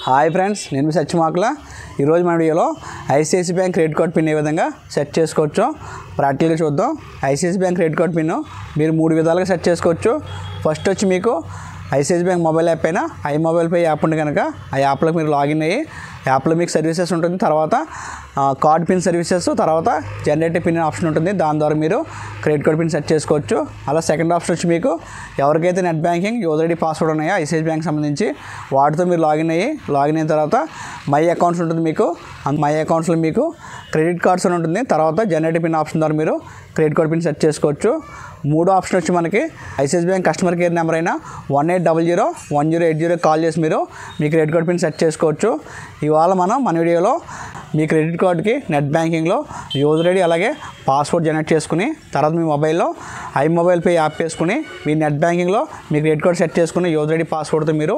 Hi friends, నేను మీ సత్యమాకుల. ఈరోజు మన వీడియోలో ICICI bank credit card pin ఏ విధంగా సెట్ చేసుకోవచ్చో ప్రాక్టికల్గా చూద్దాం. ICICI bank credit card pin మీరు 3 విధాలుగా సెట్ చేసుకోవచ్చు. ఫస్ట్ వచ్చి మీకు ఐసిఐసిఐ బ్యాంక్ మొబైల్ యాప్ అయినా మొబైల్ పే యాప్ ఉంది కనుక ఆ యాప్లోకి మీరు లాగిన్ అయ్యి యాప్లో మీకు సర్వీసెస్ ఉంటుంది. తర్వాత కార్డ్ పిన్ సర్వీసెస్, తర్వాత జనరేటివ్ పిన్ ఆప్షన్ ఉంటుంది. దాని ద్వారా మీరు క్రెడిట్ కార్డ్ పిన్ సెట్ చేసుకోవచ్చు. అలా సెకండ్ ఆప్షన్ వచ్చి మీకు ఎవరికైతే net banking user ID password ఉన్నాయో ఐసిఐసిఐ బ్యాంక్ సంబంధించి వాటితో మీరు లాగిన్ అయిన తర్వాత మై అకౌంట్స్ ఉంటుంది. మీకు మై అకౌంట్స్లో మీకు క్రెడిట్ కార్డ్స్ అని ఉంటుంది. తర్వాత జనరేటివ్ పిన్ ఆప్షన్ ద్వారా మీరు క్రెడిట్ కార్డ్ పిన్ సెట్ చేసుకోవచ్చు. మూడో ఆప్షన్ వచ్చి మనకి ICICI bank customer care number అయినా 1800 కాల్ చేసి మీరు మీ క్రెడిట్ కార్డ్ పిన్ సెట్ చేసుకోవచ్చు. ఇవాళ మన వీడియోలో మీ క్రెడిట్ కార్డ్కి నెట్ బ్యాంకింగ్లో యూజర్ ఐడి అలాగే పాస్వర్డ్ జనరేట్ చేసుకుని తర్వాత మీ మొబైల్లో మొబైల్ పే యాప్ వేసుకుని మీ నెట్ బ్యాంకింగ్లో మీ క్రెడిట్ కార్డ్ సెట్ చేసుకుని యూజర్ ఐడి పాస్వర్డ్తో మీరు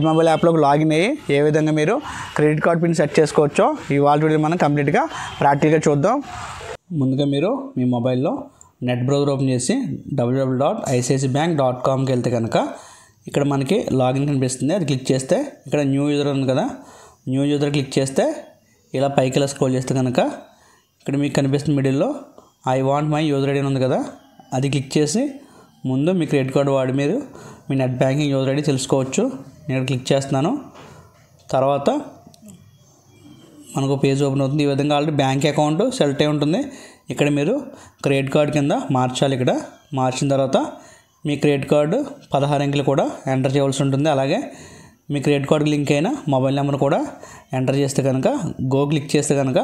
మొబైల్ యాప్లోకి లాగిన్ అయ్యి ఏ విధంగా మీరు క్రెడిట్ కార్డ్ పిన్ సెట్ చేసుకోవచ్చో ఇవాళ వీడియో మనం కంప్లీట్గా ప్రాక్టికల్గా చూద్దాం. ముందుగా మీరు మీ మొబైల్లో నెట్ బ్రౌజర్ ఓపెన్ చేసి www.icicibank.comకి వెళ్తే కనుక ఇక్కడ మనకి లాగిన్ కనిపిస్తుంది. అది క్లిక్ చేస్తే ఇక్కడ న్యూ యూజర్ ఉంది కదా, న్యూ యూజర్ క్లిక్ చేస్తే ఇలా పైకి ఇలా స్క్రోల్ చేస్తే కనుక ఇక్కడ మీకు కనిపిస్తుంది మిడిల్లో I want my user ID ఉంది కదా, అది క్లిక్ చేసి ముందు మీ క్రెడిట్ కార్డు వాడి మీరు మీ నెట్ బ్యాంకింగ్ యూజర్ ఐడి తెలుసుకోవచ్చు. నేను క్లిక్ చేస్తున్నాను. తర్వాత మనకు పేజ్ ఓపెన్ అవుతుంది. ఈ విధంగా ఆల్రెడీ బ్యాంక్ అకౌంట్ సెలెక్ట్ అయి ఉంటుంది. ఇక్కడ మీరు క్రెడిట్ కార్డ్ కింద మార్చాలి. ఇక్కడ మార్చిన తర్వాత మీ క్రెడిట్ కార్డు 16 అంకెలు కూడా ఎంటర్ చేయవలసి ఉంటుంది. అలాగే మీ క్రెడిట్ కార్డుకి లింక్ అయిన మొబైల్ నెంబర్ కూడా ఎంటర్ చేస్తే కనుక గో క్లిక్ చేస్తే కనుక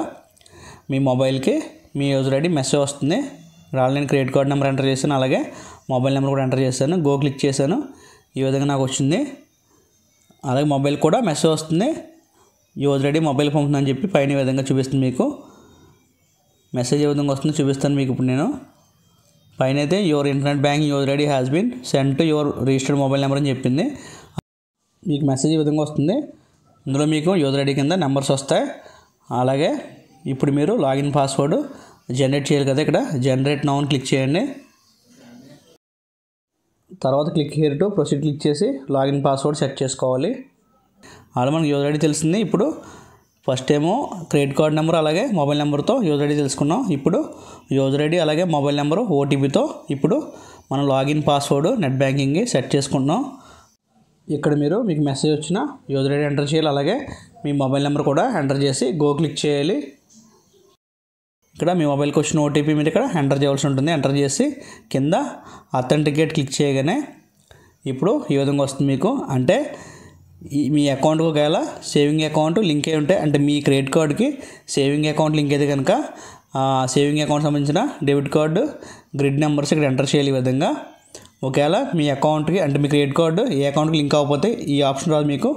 మీ మొబైల్కి మీ యూజర్ ఐడి మెసేజ్ వస్తుంది. నేను క్రెడిట్ కార్డ్ నెంబర్ ఎంటర్ చేశాను, అలాగే మొబైల్ నెంబర్ కూడా ఎంటర్ చేశాను. గో క్లిక్ చేశాను. ఈ విధంగా నాకు వచ్చింది. అలాగే మొబైల్ కూడా మెసేజ్ వస్తుంది, యూజర్ ఐడి మొబైల్ పంపుతుందని చెప్పి పైన ఈ విధంగా చూపిస్తుంది. మీకు మెసేజ్ ఏ విధంగా వస్తుందో చూపిస్తాను మీకు. ఇప్పుడు నేను పైన అయితే your internet banking user ID has been send to your registered mobile number అని చెప్పింది. మీకు మెసేజ్ ఈ విధంగా వస్తుంది. ఇందులో మీకు యూజర్ ఐడి కింద నెంబర్స్ వస్తాయి. అలాగే ఇప్పుడు మీరు లాగిన్ పాస్వర్డ్ జనరేట్ చేయాలి కదా, ఇక్కడ జనరేట్ నౌ అని క్లిక్ చేయండి. తర్వాత click here to proceed click చేసి లాగిన్ పాస్వర్డ్ సెట్ చేసుకోవాలి. అలా మనకు యూజర్ ఐడి తెలిసింది. ఇప్పుడు ఫస్ట్ ఏమో క్రెడిట్ కార్డ్ నెంబర్ అలాగే మొబైల్ నెంబర్తో యూజర్ ఐడి తెలుసుకున్నాం. ఇప్పుడు యూజర్ ఐడి అలాగే మొబైల్ నెంబరు ఓటీపీతో ఇప్పుడు మనం లాగిన్ పాస్వర్డ్ నెట్ బ్యాంకింగ్కి సెట్ చేసుకుంటున్నాం. ఇక్కడ మీరు మీకు మెసేజ్ వచ్చిన యూజర్ ఐడి ఎంటర్ చేయాలి, అలాగే మీ మొబైల్ నెంబర్ కూడా ఎంటర్ చేసి గో క్లిక్ చేయాలి. ఇక్కడ మీ మొబైల్కి వచ్చిన ఓటీపీ మీరు ఇక్కడ ఎంటర్ చేయాల్సి ఉంటుంది. ఎంటర్ చేసి కింద అథెంటికేట్ క్లిక్ చేయగానే ఇప్పుడు ఈ విధంగా వస్తుంది మీకు. అంటే మీ అకౌంట్కి ఒకవేళ సేవింగ్ అకౌంట్ లింక్ అయి ఉంటే, అంటే మీ క్రెడిట్ కార్డ్కి సేవింగ్ అకౌంట్ లింక్ అయితే కనుక సేవింగ్ అకౌంట్ సంబంధించిన డెబిట్ కార్డు గ్రిడ్ నెంబర్స్ ఇక్కడ ఎంటర్ చేయాలి. ఈ విధంగా ఒకవేళ మీ అకౌంట్కి అంటే మీ క్రెడిట్ కార్డు ఏ అకౌంట్కి లింక్ అవ్వకపోతే ఈ ఆప్షన్ రాదు, మీకు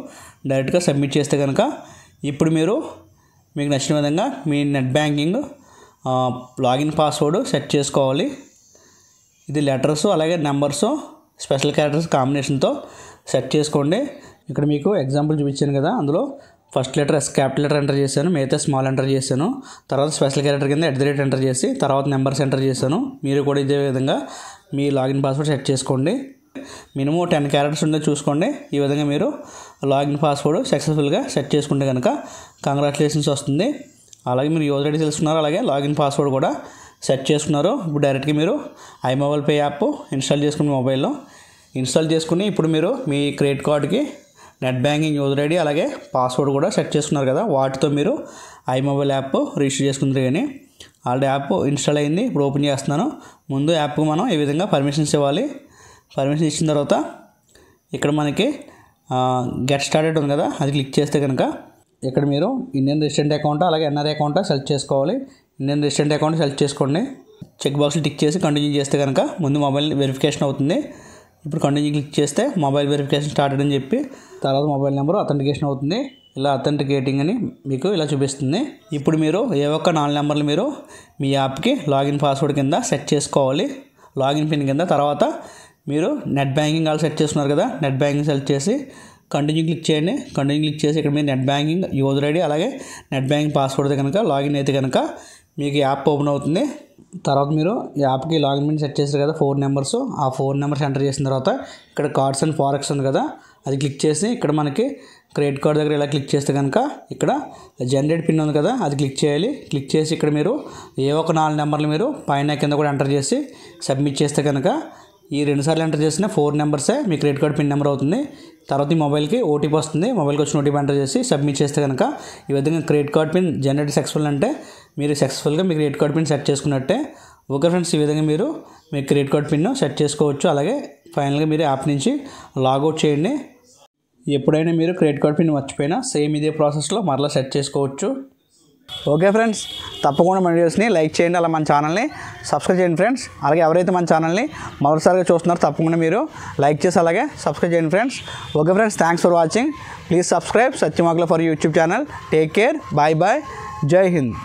డైరెక్ట్గా సబ్మిట్ చేస్తే కనుక ఇప్పుడు మీకు నచ్చిన విధంగా మీ net banking login password set చేసుకోవాలి. ఇది లెటర్స్ అలాగే నెంబర్స్ స్పెషల్ క్యారెక్టర్స్ కాంబినేషన్తో సెట్ చేసుకోండి. ఇక్కడ మీకు ఎగ్జాంపుల్ చూపించాను కదా, అందులో first letter capital letter enter చేశాను, మిగతా స్మాల్ ఎంటర్ చేశాను. తర్వాత స్పెషల్ క్యారెక్టర్ కింద @ ఎంటర్ చేసి తర్వాత నెంబర్స్ ఎంటర్ చేశాను. మీరు కూడా ఇదే విధంగా మీ లాగిన్ పాస్వర్డ్ సెట్ చేసుకోండి. మినిమం 10 క్యారెక్టర్స్ ఉందో చూసుకోండి. ఈ విధంగా మీరు లాగిన్ పాస్వర్డ్ సక్సెస్ఫుల్గా సెట్ చేసుకుంటే కనుక కంగ్రాచులేషన్స్ వస్తుంది. అలాగే మీరు యూజర్ ఐడి తెలుసుకున్నారు, అలాగే లాగిన్ పాస్వర్డ్ కూడా సెట్ చేసుకున్నారు. ఇప్పుడు డైరెక్ట్గా మీరు మొబైల్ పే యాప్ ఇన్స్టాల్ చేసుకుని మొబైల్లో ఇన్స్టాల్ చేసుకుని ఇప్పుడు మీరు మీ క్రెడిట్ కార్డ్కి నెట్ బ్యాంకింగ్ యూజర్ ఐడి అలాగే పాస్వర్డ్ కూడా సెట్ చేసుకున్నారు కదా, వాటితో మీరు మొబైల్ యాప్ రిజిస్టర్ చేసుకుంటారు. కానీ ఆల్రెడీ యాప్ ఇన్స్టాల్ అయింది. ఇప్పుడు ఓపెన్ చేస్తున్నాను. ముందు యాప్కు మనం ఈ విధంగా పర్మిషన్స్ ఇవ్వాలి. పర్మిషన్ ఇచ్చిన తర్వాత ఇక్కడ మనకి గెట్ స్టార్టెడ్ ఉంది కదా, అది క్లిక్ చేస్తే కనుక ఇక్కడ మీరు ఇండియన్ రెసిడెంట్ అకౌంట్ అలాగే ఎన్ఆర్ఐ అకౌంట్ సెలెక్ట్ చేసుకోవాలి. ఇండియన్ రెసిడెంట్ అకౌంట్ సెలెక్ట్ చేసుకోండి. చెక్ బాక్స్లు టిక్ చేసి కంటిన్యూ చేస్తే కనుక ముందు మొబైల్ వెరిఫికేషన్ అవుతుంది. ఇప్పుడు కంటిన్యూ క్లిక్ చేస్తే మొబైల్ వెరిఫికేషన్ స్టార్టెడ్ అని చెప్పి తర్వాత మొబైల్ నెంబర్ అథెంటికేషన్ అవుతుంది. ఇలా అథెంటికేటింగ్ అని మీకు ఇలా చూపిస్తుంది. ఇప్పుడు మీరు ఏ ఒక్క 4 నెంబర్లు మీరు మీ యాప్కి లాగిన్ పాస్వర్డ్ కింద సెట్ చేసుకోవాలి, లాగిన్ పిన్ కింద. తర్వాత మీరు నెట్ బ్యాంకింగ్ వాళ్ళు సెట్ చేస్తున్నారు కదా, నెట్ బ్యాంకింగ్ సెలెక్ట్ చేసి కంటిన్యూ క్లిక్ చేయండి. కంటిన్యూ క్లిక్ చేసి ఇక్కడ మీరు నెట్ బ్యాంకింగ్ యూజర్ ఐడి అలాగే నెట్ బ్యాంకింగ్ పాస్వర్డ్ కనుక లాగిన్ అయితే కనుక మీకు యాప్ ఓపెన్ అవుతుంది. తర్వాత మీరు యాప్కి లాగిన్ పిన్ సెట్ చేస్తారు కదా 4 నెంబర్స్, ఆ 4 నెంబర్స్ ఎంటర్ చేసిన తర్వాత ఇక్కడ కార్డ్స్ అండ్ ఫారెక్స్ ఉంది కదా, అది క్లిక్ చేసి ఇక్కడ మనకి క్రెడిట్ కార్డ్ దగ్గర ఇలా క్లిక్ చేస్తే కనుక ఇక్కడ జనరేట్ పిన్ ఉంది కదా, అది క్లిక్ చేయాలి. క్లిక్ చేసి ఇక్కడ మీరు ఏ ఒక 4 నెంబర్లు మీరు పైన కింద కూడా ఎంటర్ చేసి సబ్మిట్ చేస్తే కనుక ఈ 2 సార్లు ఎంటర్ చేసిన 4 నెంబర్సే మీ క్రెడిట్ కార్డ్ పిన్ నెంబర్ అవుతుంది. తర్వాత ఈ మొబైల్కి ఓటీపీ వస్తుంది. మొబైల్కి వచ్చిన ఓటీపీ ఎంటర్ చేసి సబ్మిట్ చేస్తే కనుక ఈ విధంగా credit card pin generate successful అంటే మీరు సక్సెస్ఫుల్గా మీ క్రెడిట్ కార్డ్ పిన్ సెట్ చేసుకున్నట్టే. ఓకే ఫ్రెండ్స్, ఈ విధంగా మీరు మీ క్రెడిట్ కార్డ్ పిన్ సెట్ చేసుకోవచ్చు. అలాగే ఫైనల్గా మీరు యాప్ నుంచి లాగౌట్ చేయండి. ఎప్పుడైనా మీరు క్రెడిట్ కార్డ్ పిన్ మర్చిపోయినా సేమ్ ఇదే ప్రాసెస్లో మరలా సెట్ చేసుకోవచ్చు. ఓకే ఫ్రెండ్స్, తప్పకుండా మన వీడియోస్ని లైక్ చేయండి, అలా మన ఛానల్ని సబ్స్క్రైబ్ చేయండి ఫ్రెండ్స్. అలాగే ఎవరైతే మన ఛానల్ని మొదటిసారిగా చూస్తున్నారో తప్పకుండా మీరు లైక్ చేసి అలాగే సబ్స్క్రైబ్ చేయండి friends. Okay friends, thanks for watching. Please subscribe Satyam అగ్ల for YouTube channel. Take care, bye bye, జై హింద్.